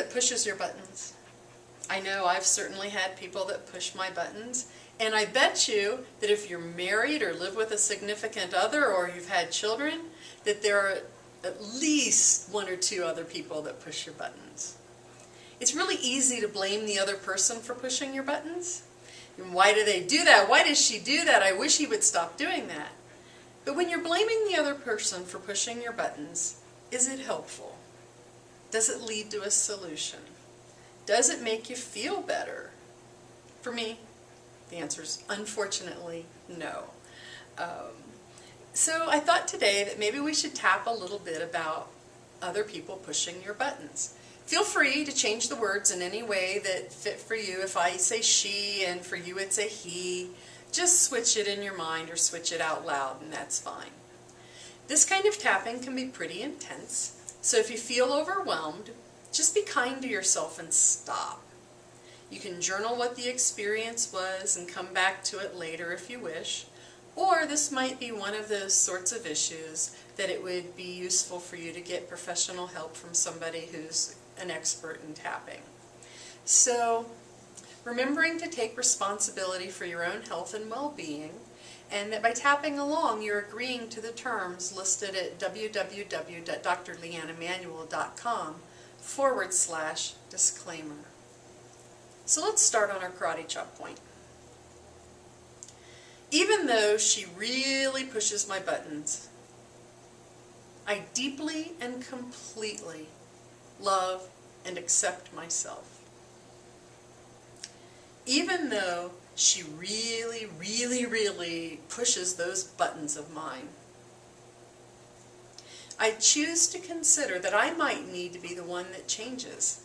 that pushes your buttons. I know I've certainly had people that push my buttons, and I bet you that if you're married or live with a significant other or you've had children, that there are at least one or two other people that push your buttons. It's really easy to blame the other person for pushing your buttons. And why do they do that? Why does she do that? I wish he would stop doing that. But when you're blaming the other person for pushing your buttons, is it helpful? Does it lead to a solution? Does it make you feel better? For me, the answer is unfortunately no. So I thought today that maybe we should tap a little bit about other people pushing your buttons. Feel free to change the words in any way that fit for you. If I say she and for you it's a he, just switch it in your mind or switch it out loud and that's fine. This kind of tapping can be pretty intense, so if you feel overwhelmed, just be kind to yourself and stop. You can journal what the experience was and come back to it later if you wish, or this might be one of those sorts of issues that it would be useful for you to get professional help from somebody who's an expert in tapping. So, remembering to take responsibility for your own health and well-being, and that by tapping along you're agreeing to the terms listed at www.drleannamanuel.com/disclaimer. So let's start on our karate chop point. Even though she really pushes my buttons, I deeply and completely love and accept myself. Even though she really pushes those buttons of mine, I choose to consider that I might need to be the one that changes.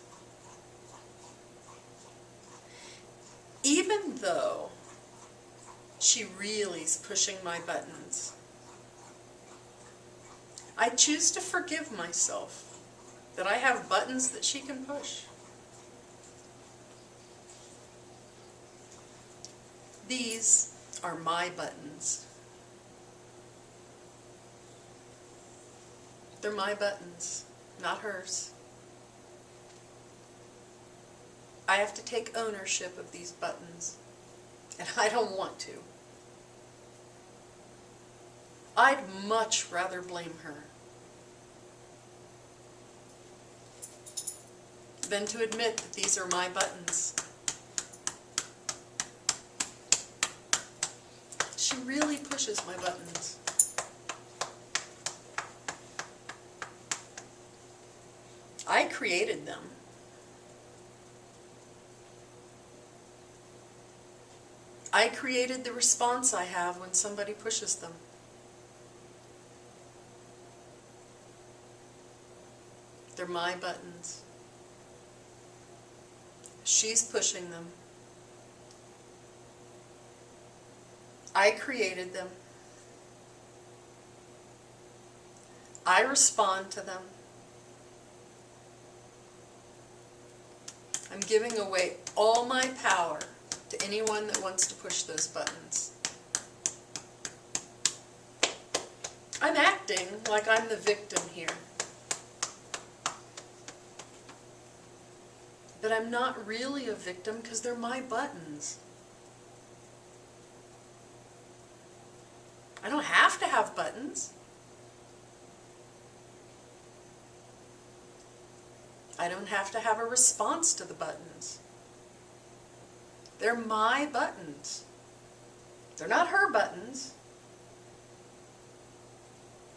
Even though she really is pushing my buttons, I choose to forgive myself that I have buttons that she can push. These are my buttons. They're my buttons, not hers. I have to take ownership of these buttons, and I don't want to. I'd much rather blame her than to admit that these are my buttons. She really pushes my buttons. I created them. I created the response I have when somebody pushes them. They're my buttons. She's pushing them. I created them. I respond to them. I'm giving away all my power to anyone that wants to push those buttons. I'm acting like I'm the victim here. But I'm not really a victim because they're my buttons. I don't have to have buttons. I don't have to have a response to the buttons. They're my buttons. They're not her buttons.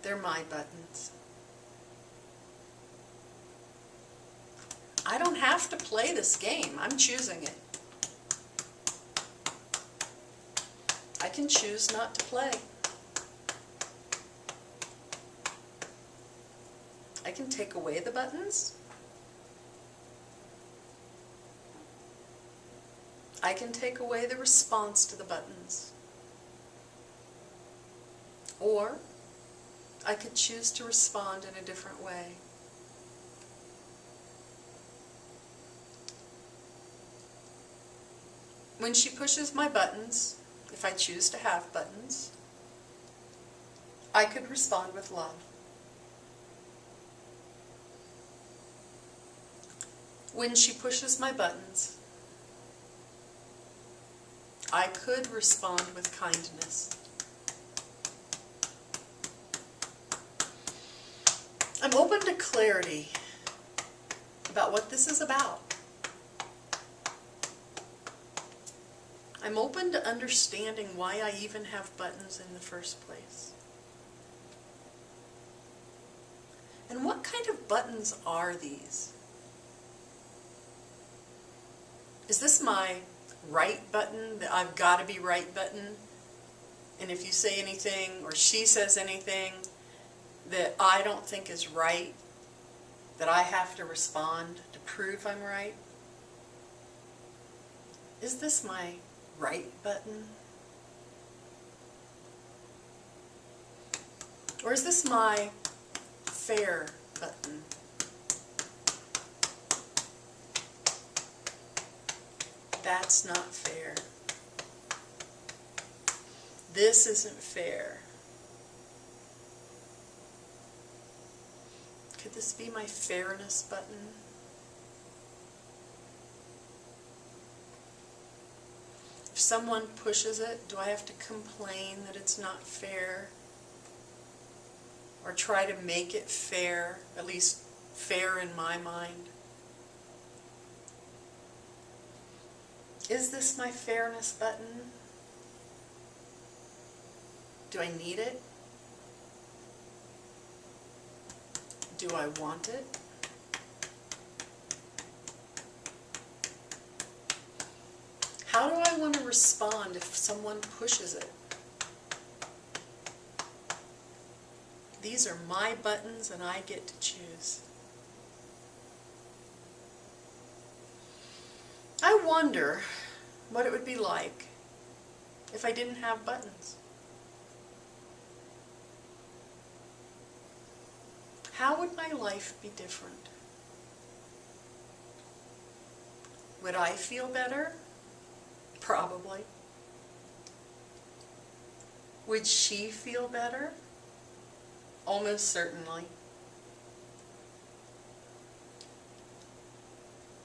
They're my buttons. I don't have to play this game. I'm choosing it. I can choose not to play. I can take away the buttons. I can take away the response to the buttons. Or I could choose to respond in a different way. When she pushes my buttons, if I choose to have buttons, I could respond with love. When she pushes my buttons, I could respond with kindness. I'm open to clarity about what this is about. I'm open to understanding why I even have buttons in the first place. And what kind of buttons are these? Is this my right button, the I've got to be right button? And if you say anything or she says anything that I don't think is right, that I have to respond to prove I'm right? Is this my right button? Or is this my fair button? That's not fair. This isn't fair. Could this be my fairness button? If someone pushes it, do I have to complain that it's not fair? Or try to make it fair, at least fair in my mind? Is this my fairness button? Do I need it? Do I want it? How do I want to respond if someone pushes it? These are my buttons and I get to choose. I wonder what it would be like if I didn't have buttons. How would my life be different? Would I feel better? Probably. Would she feel better? Almost certainly.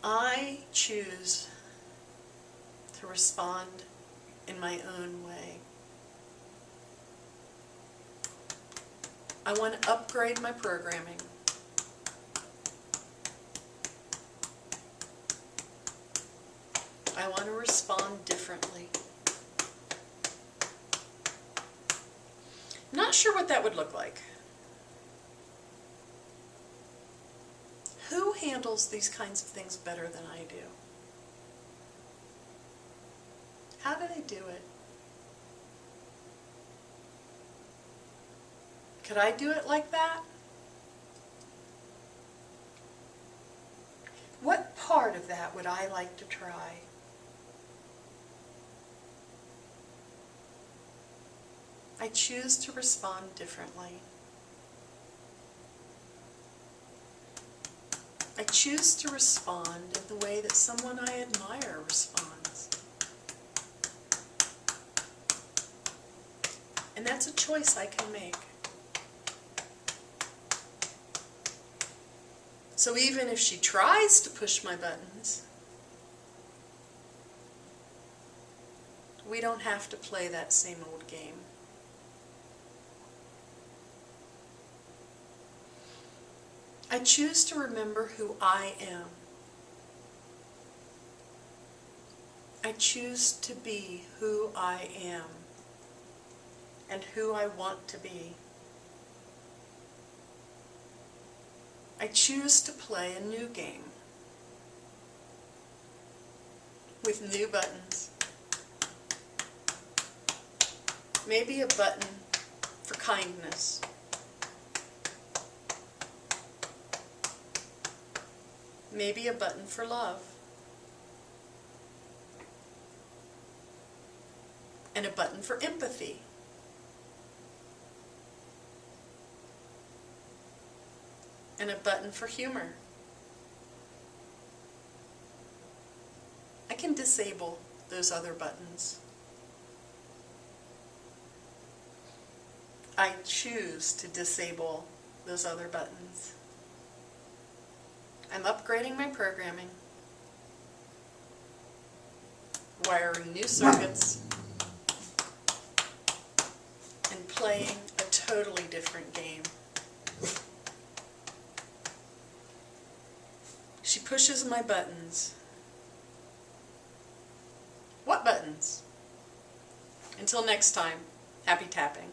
I choose to respond in my own way. I want to upgrade my programming. I want to respond differently. I'm not sure what that would look like. Who handles these kinds of things better than I do? How do they do it? Could I do it like that? What part of that would I like to try? I choose to respond differently. I choose to respond in the way that someone I admire responds. And that's a choice I can make. So even if she tries to push my buttons, we don't have to play that same old game. I choose to remember who I am. I choose to be who I am and who I want to be. I choose to play a new game with new buttons. Maybe a button for kindness. Maybe a button for love. And a button for empathy. And a button for humor. I can disable those other buttons. I choose to disable those other buttons. I'm upgrading my programming. wiring new circuits, and playing a totally different game. She pushes my buttons. What buttons? Until next time, happy tapping.